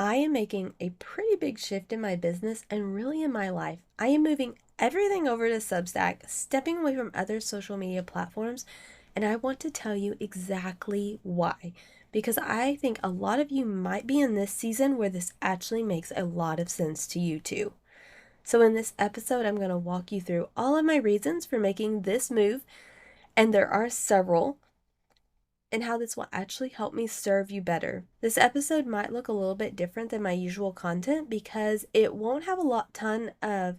I am making a pretty big shift in my business and really in my life. I am moving everything over to Substack, stepping away from other social media platforms, and I want to tell you exactly why. Because I think a lot of you might be in this season where this actually makes a lot of sense to you too. So in this episode, I'm going to walk you through all of my reasons for making this move, and there are several, and how this will actually help me serve you better. This episode might look a little bit different than my usual content because it won't have a ton of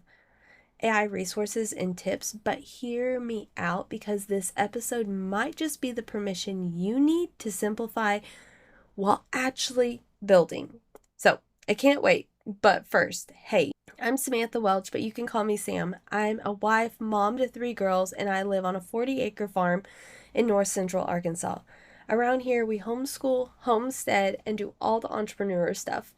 AI resources and tips, but hear me out because this episode might just be the permission you need to simplify while actually building. So I can't wait. But first, hey, I'm Samantha Welch, but you can call me Sam. I'm a wife, mom to 3 girls, and I live on a 40-acre farm in north central Arkansas. Around here, we homeschool, homestead, and do all the entrepreneur stuff.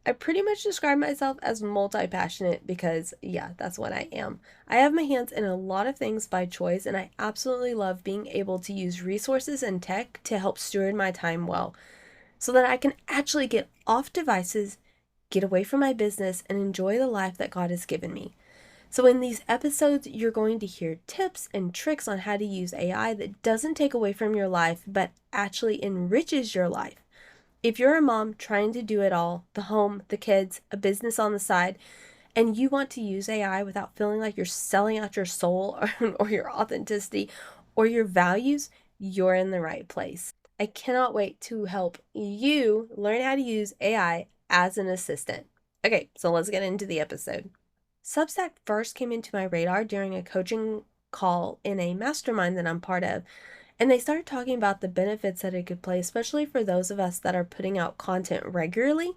I pretty much describe myself as multi-passionate because, yeah, that's what I am. I have my hands in a lot of things by choice, and I absolutely love being able to use resources and tech to help steward my time well, so that I can actually get off devices, get away from my business, and enjoy the life that God has given me. So in these episodes, you're going to hear tips and tricks on how to use AI that doesn't take away from your life, but actually enriches your life. If you're a mom trying to do it all, the home, the kids, a business on the side, and you want to use AI without feeling like you're selling out your soul or your authenticity or your values, you're in the right place. I cannot wait to help you learn how to use AI as an assistant. Okay, so let's get into the episode. Substack first came into my radar during a coaching call in a mastermind that I'm part of, and they started talking about the benefits that it could play, especially for those of us that are putting out content regularly,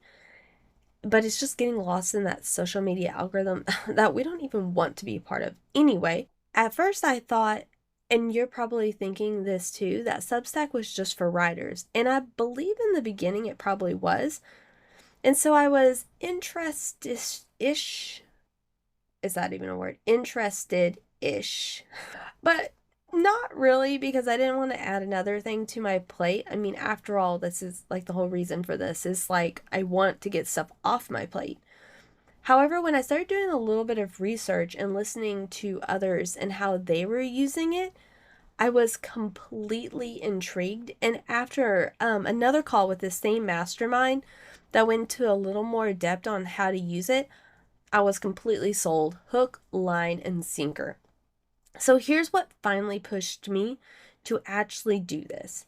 but it's just getting lost in that social media algorithm that we don't even want to be a part of anyway. At first I thought, and you're probably thinking this too, that Substack was just for writers, and I believe in the beginning it probably was. And so I was interested-ish. Is that even a word? Interested-ish. But not really, because I didn't want to add another thing to my plate. I mean, after all, this is like the whole reason for this is like I want to get stuff off my plate. However, when I started doing a little bit of research and listening to others and how they were using it, I was completely intrigued. And after another call with the same mastermind that went to a little more depth on how to use it, I was completely sold, hook, line, and sinker. So here's what finally pushed me to actually do this.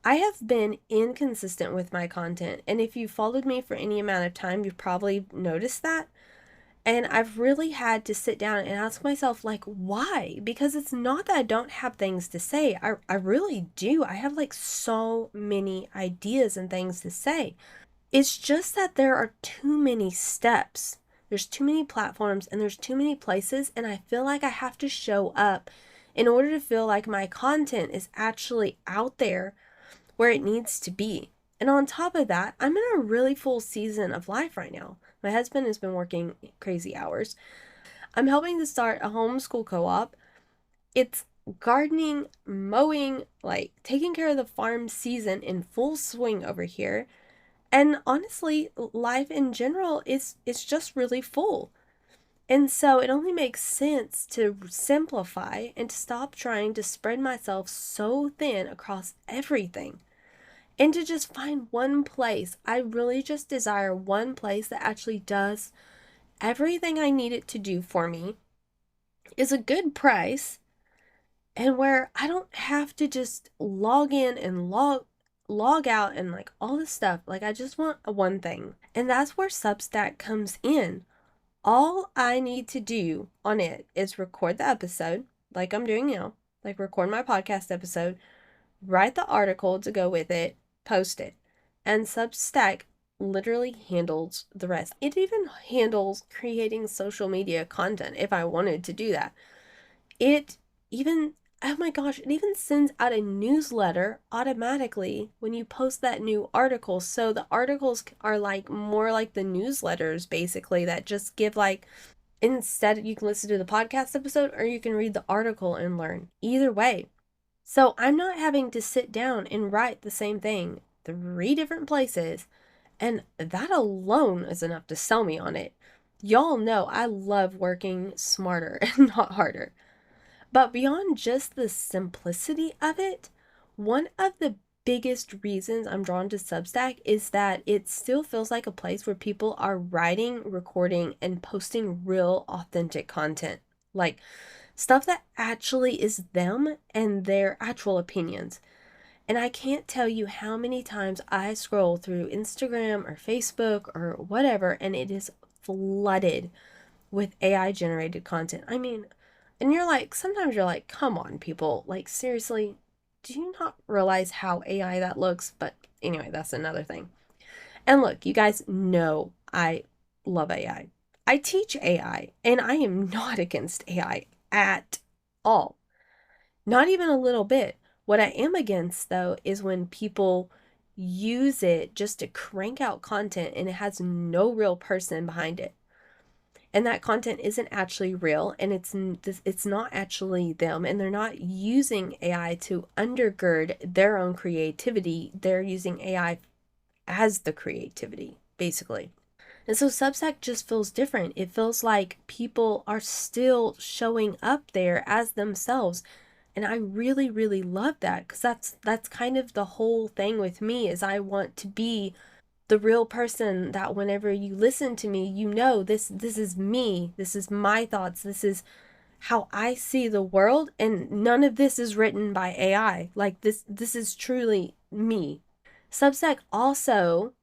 I have been inconsistent with my content, and if you followed me for any amount of time, you've probably noticed that. And I've really had to sit down and ask myself, like, why? Because it's not that I don't have things to say. I really do. I have like so many ideas and things to say. It's just that there are too many steps. There's too many platforms and there's too many places, and I feel like I have to show up in order to feel like my content is actually out there where it needs to be. And on top of that, I'm in a really full season of life right now. My husband has been working crazy hours. I'm helping to start a homeschool co-op. It's gardening, mowing, like taking care of the farm season in full swing over here. And honestly, life in general is just really full. And so it only makes sense to simplify and to stop trying to spread myself so thin across everything. And to just find one place. I really just desire one place that actually does everything I need it to do for me, is a good price, and where I don't have to just log in and log out and like all this stuff. Like I just want one thing. And that's where Substack comes in. All I need to do on it is record the episode like I'm doing now, like record my podcast episode, write the article to go with it, post it. And Substack literally handles the rest. It even handles creating social media content if I wanted to do that. It even, oh my gosh, it even sends out a newsletter automatically when you post that new article. So the articles are like more like the newsletters basically that just give like, instead you can listen to the podcast episode or you can read the article and learn. Either way. So I'm not having to sit down and write the same thing 3 different places And that alone is enough to sell me on it. Y'all know I love working smarter and not harder. But beyond just the simplicity of it, one of the biggest reasons I'm drawn to Substack is that it still feels like a place where people are writing, recording, and posting real, authentic content. Like stuff that actually is them and their actual opinions. And I can't tell you how many times I scroll through Instagram or Facebook or whatever, and it is flooded with AI generated content. I mean, and sometimes you're like, come on, people. Like, seriously, do you not realize how AI that looks? But anyway, that's another thing. And look, you guys know I love AI. I teach AI, and I am not against AI at all. Not even a little bit. What I am against, though, is when people use it just to crank out content and it has no real person behind it. And that content isn't actually real, and it's not actually them, and they're not using AI to undergird their own creativity. They're using AI as the creativity, basically. And so Substack just feels different. It feels like people are still showing up there as themselves. And I really, really love that, because that's kind of the whole thing with me, is I want to be the real person that whenever you listen to me, you know this is me. This is my thoughts. This is how I see the world, and none of this is written by AI. Like this is truly me. Substack also,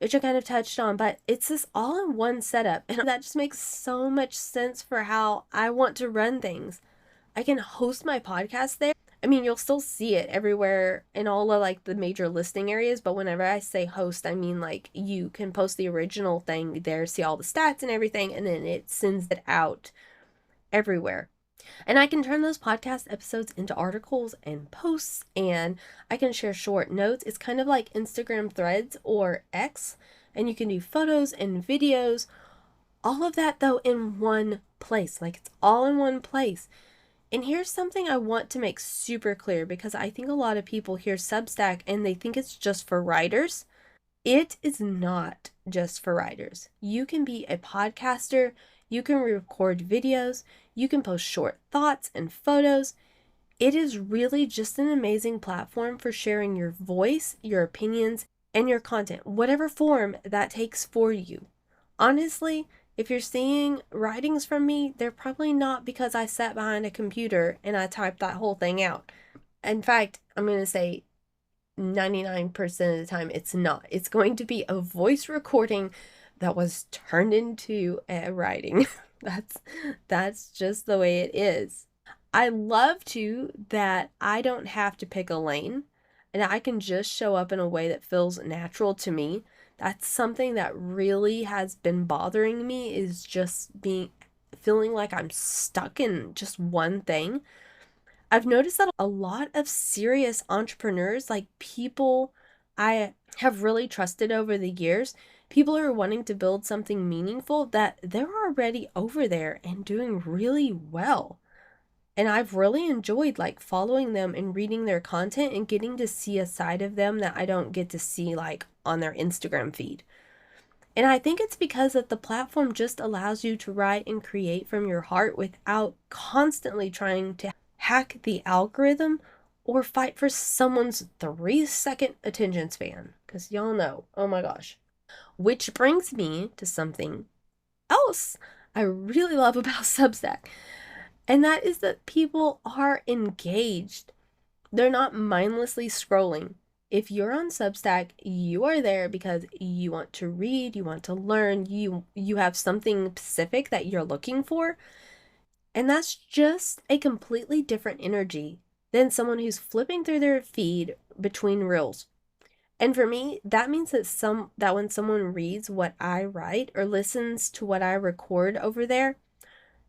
which I kind of touched on, but it's this all-in-one setup, and that just makes so much sense for how I want to run things. I can host my podcast there. I mean, you'll still see it everywhere in all of like the major listing areas, but whenever I say host, I mean like you can post the original thing there, see all the stats and everything, and then it sends it out everywhere. And I can turn those podcast episodes into articles and posts, and I can share short notes. It's kind of like Instagram threads or X, and you can do photos and videos, all of that though in one place. Like it's all in one place. And here's something I want to make super clear, because I think a lot of people hear Substack and they think it's just for writers. It is not just for writers. You can be a podcaster, you can record videos, you can post short thoughts and photos. It is really just an amazing platform for sharing your voice, your opinions, and your content, whatever form that takes for you. Honestly, if you're seeing writings from me, they're probably not because I sat behind a computer and I typed that whole thing out. In fact, I'm going to say 99% of the time it's not. It's going to be a voice recording that was turned into a writing. that's just the way it is. I love too that I don't have to pick a lane, and I can just show up in a way that feels natural to me. That's something that really has been bothering me, is just feeling like I'm stuck in just one thing. I've noticed that a lot of serious entrepreneurs, like people I have really trusted over the years, people who are wanting to build something meaningful, that they're already over there and doing really well. And I've really enjoyed like following them and reading their content and getting to see a side of them that I don't get to see like on their Instagram feed. And I think it's because that the platform just allows you to write and create from your heart without constantly trying to hack the algorithm or fight for someone's 3-second attention span. Because y'all know, oh my gosh. Which brings me to something else I really love about Substack. And that is that people are engaged. They're not mindlessly scrolling. If you're on Substack, you are there because you want to read, you want to learn, you have something specific that you're looking for. And that's just a completely different energy than someone who's flipping through their feed between reels. And for me, that means that when someone reads what I write or listens to what I record over there,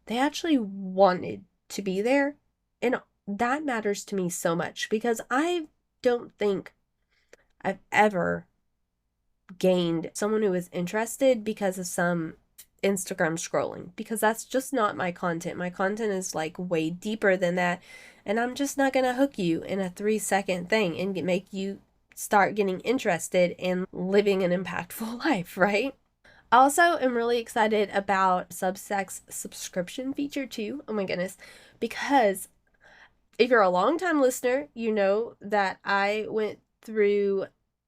they actually wanted to be there. And that matters to me so much, because I don't think I've ever gained someone who is interested because of some Instagram scrolling, because that's just not my content. My content is like way deeper than that. And I'm just not going to hook you in a 3-second thing and make you start getting interested in living an impactful life, right? I also am really excited about Substack's subscription feature too. Oh my goodness. Because if you're a long-time listener, you know that I went through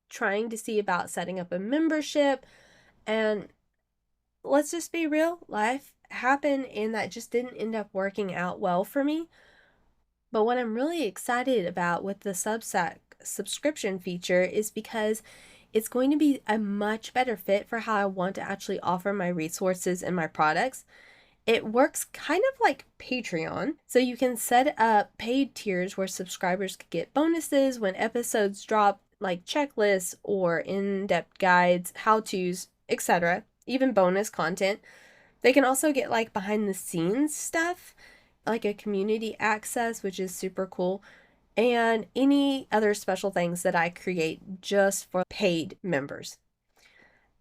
trying to see about setting up a membership, and let's just be real, life happened and that just didn't end up working out well for me. But what I'm really excited about with the Substack subscription feature is because it's going to be a much better fit for how I want to actually offer my resources and my products. It works kind of like Patreon. So you can set up paid tiers where subscribers could get bonuses when episodes drop, like checklists or in-depth guides, how-tos, etc., even bonus content. They can also get like behind the scenes stuff, like a community access, which is super cool, and any other special things that I create just for paid members.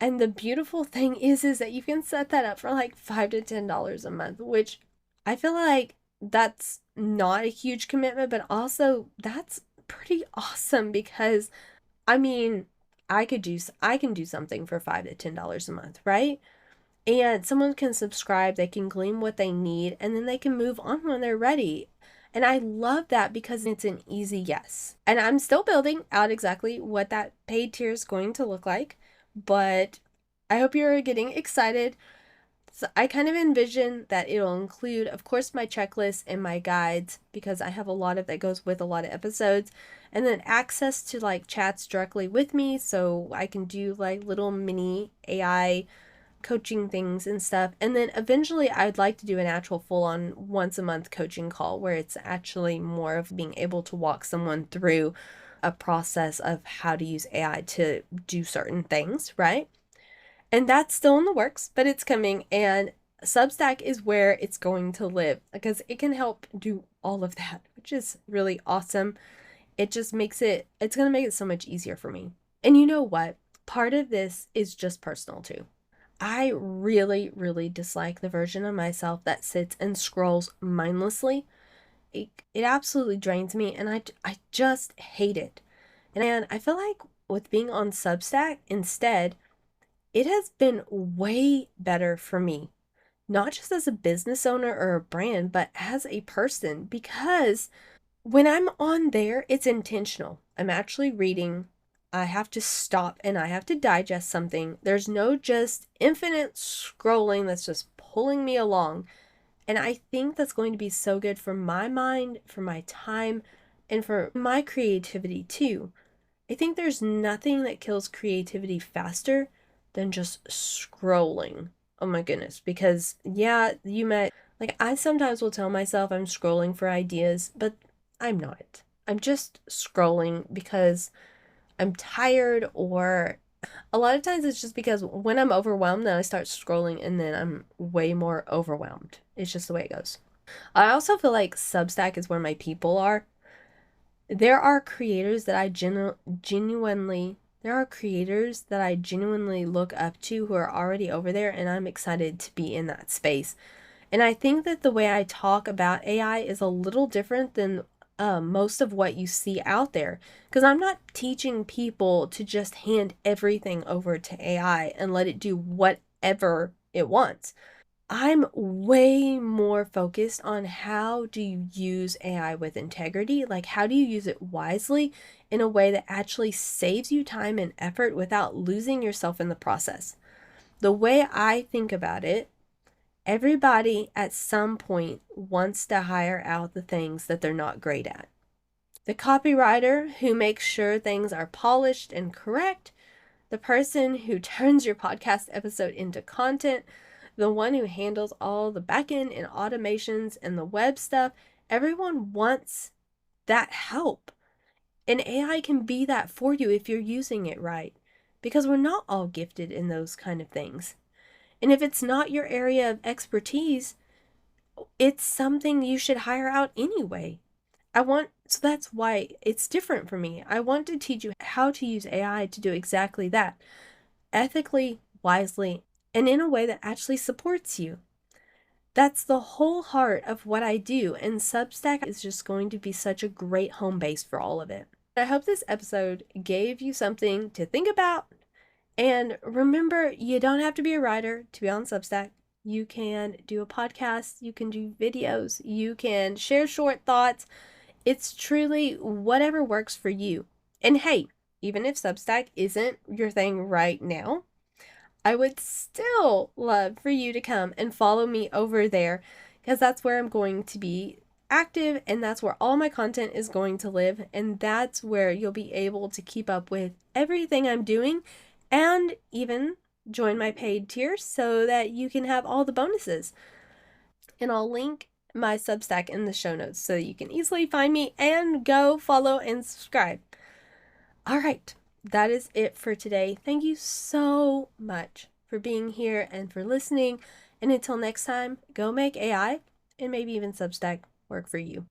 And the beautiful thing is that you can set that up for like $5 to $10 a month, which I feel like that's not a huge commitment, but also that's pretty awesome because I mean, I can do something for $5 to $10 a month, right? And someone can subscribe, they can glean what they need, and then they can move on when they're ready. And I love that because it's an easy yes. And I'm still building out exactly what that paid tier is going to look like, but I hope you're getting excited. So I kind of envision that it'll include, of course, my checklist and my guides, because I have a lot of that goes with a lot of episodes, and then access to like chats directly with me so I can do like little mini AI coaching things and stuff. And then eventually I'd like to do an actual full-on once a month coaching call where it's actually more of being able to walk someone through a process of how to use AI to do certain things, right? And that's still in the works, but it's coming, and Substack is where it's going to live because it can help do all of that, which is really awesome. It just makes it's going to make it so much easier for me. And you know what? Part of this is just personal too. I really, really dislike the version of myself that sits and scrolls mindlessly. It absolutely drains me, and I just hate it. And I feel like with being on Substack instead, it has been way better for me, not just as a business owner or a brand, but as a person, because when I'm on there, it's intentional. I'm actually reading. I have to stop and I have to digest something. There's no just infinite scrolling that's just pulling me along. And I think that's going to be so good for my mind, for my time, and for my creativity too. I think there's nothing that kills creativity faster than just scrolling. Oh my goodness. Because, yeah, like, I sometimes will tell myself I'm scrolling for ideas, but I'm not. I'm just scrolling because I'm tired, or a lot of times it's just because when I'm overwhelmed, then I start scrolling and then I'm way more overwhelmed. It's just the way it goes. I also feel like Substack is where my people are. There are creators that I genuinely look up to who are already over there, and I'm excited to be in that space. And I think that the way I talk about AI is a little different than most of what you see out there, because I'm not teaching people to just hand everything over to AI and let it do whatever it wants. I'm way more focused on how do you use AI with integrity? Like, how do you use it wisely in a way that actually saves you time and effort without losing yourself in the process? The way I think about it, everybody at some point wants to hire out the things that they're not great at. The copywriter who makes sure things are polished and correct, the person who turns your podcast episode into content, the one who handles all the backend and automations and the web stuff. Everyone wants that help. And AI can be that for you if you're using it right, because we're not all gifted in those kind of things. And if it's not your area of expertise, it's something you should hire out anyway. So that's why it's different for me. I want to teach you how to use AI to do exactly that, ethically, wisely, and in a way that actually supports you. That's the whole heart of what I do, and Substack is just going to be such a great home base for all of it. I hope this episode gave you something to think about. And remember, you don't have to be a writer to be on Substack. You can do a podcast, you can do videos, you can share short thoughts. It's truly whatever works for you. And hey, even if Substack isn't your thing right now, I would still love for you to come and follow me over there, because that's where I'm going to be active, and that's where all my content is going to live, and that's where you'll be able to keep up with everything I'm doing and even join my paid tier so that you can have all the bonuses. And I'll link my Substack in the show notes so that you can easily find me and go follow and subscribe. All right, that is it for today. Thank you so much for being here and for listening. And until next time, go make AI and maybe even Substack work for you.